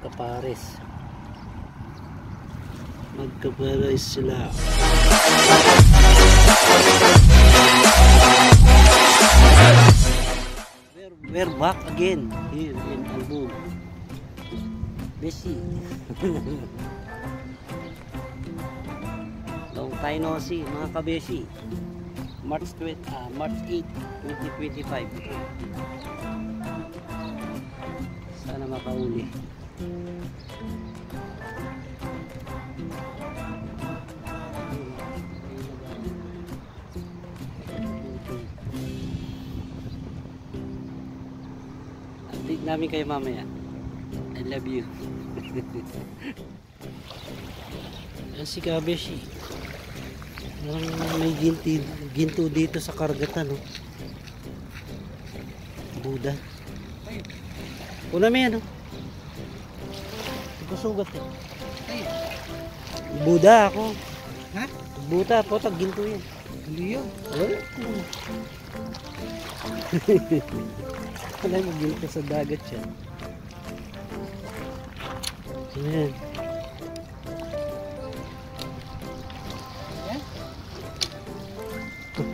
magkapares. Magkapares sila. We're back again here in Albog. Beshi. Long time no see mga kabeshi. March 8, 2025. Sana makauli. Update namin kayo mamaya. I love you. Yan si Kabeshi. May ginto dito sa karagatan, no? Buda. Una may ano? Sugat eh. Buda ako. Ha? Buta po, tag ginto yan. Hindi yun. Wala mo ginto sa dagat siya. Ayan.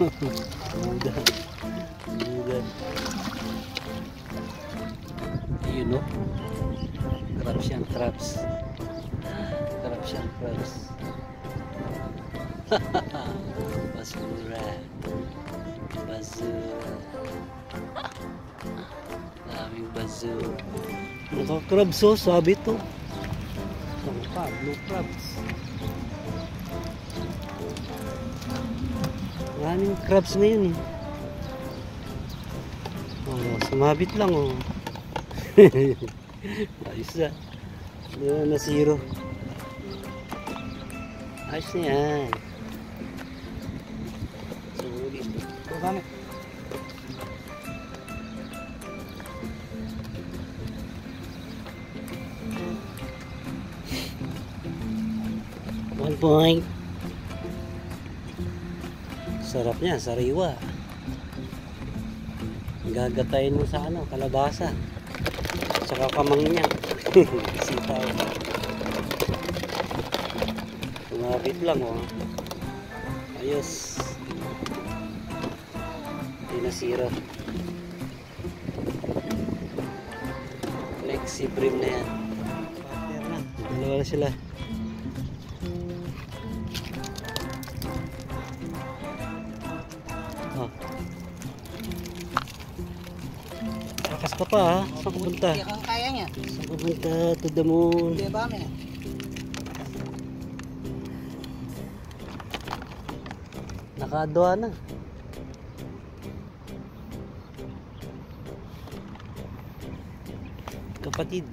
Buda. Buda. Ayun, no? Crabs yan, crabs. Crabs yan, crabs. Basura. Basura. Daming basura. Naka-crabs, oh, sabi to. Sangka, blue crabs. Maraming crabs ngayon eh. Oh, sumabit lang oh. Ayos na. Na zero. Ayos na yan. Sulit. Ito gamit. One point. Sarap niya, sariwa. Gagatayin mo sa ano, kalabasa. Tsaka kamangin niya. Sitaw. Tumapit lang oh. Ayos. Hindi nasira. Flexi brim na yan. Partner na. Dalawa na sila. Oh. Lakas ka pa ha. Saan pupunta? Hindi ako kaya niya. Saan pupunta? To the moon. Hindi ba may? Nakaadwa na. Kapatid.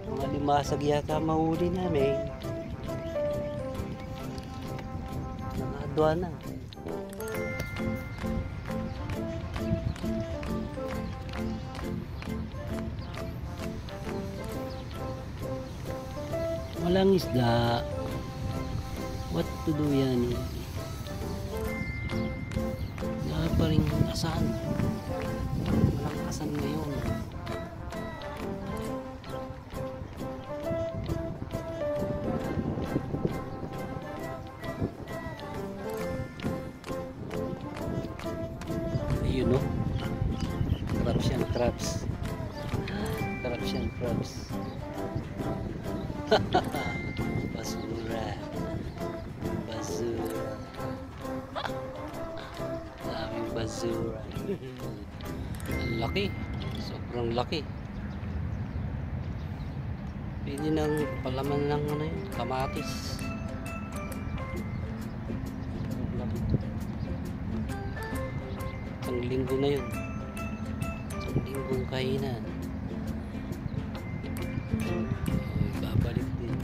Mga limasag yata mahuli namin. Nakaadwa na. Walang isda. What to do yan? Wala pa rin asan. Walang asan ngayon. Ayun no? Crabs yan, crabs. Crabs yan, crabs. Basura. Basura. Daming basura. Ang laki. Sobrang laki. Pwede nang palaman ng ano yun, kamatis. Laki. Isang linggo na yun. Isang linggong kainan. Babalik din.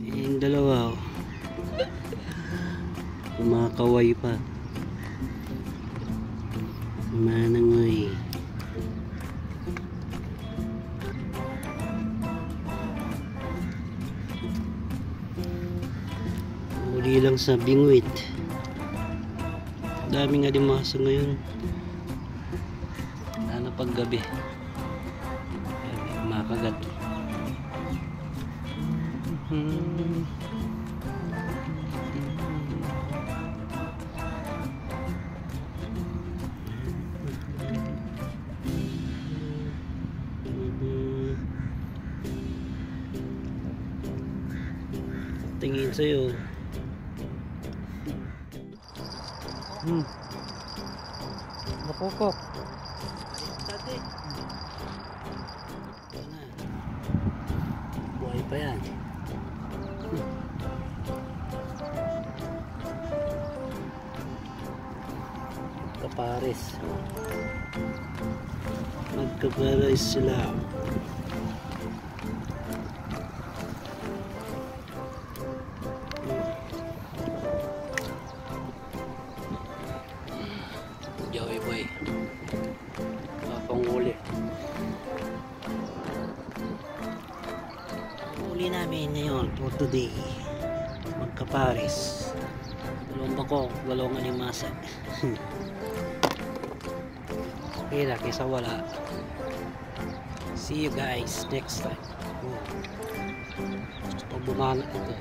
Yung dalawa oh. Kumakaway pa. Manangoy. Muli lang sa bingwit. Daming alimasa ngayon. Ano paggabi. Makagat. Tingin sa'yo. Napukok. Dati. Buhay pa yan. Kapares. Magkapares sila. Joey boy. Panghuli. Huli namin ngayon for today. Magkapares. Dalawang bako, dalawang alimasag. Kaya kaysa wala. See you guys next time. Pag bumana ito.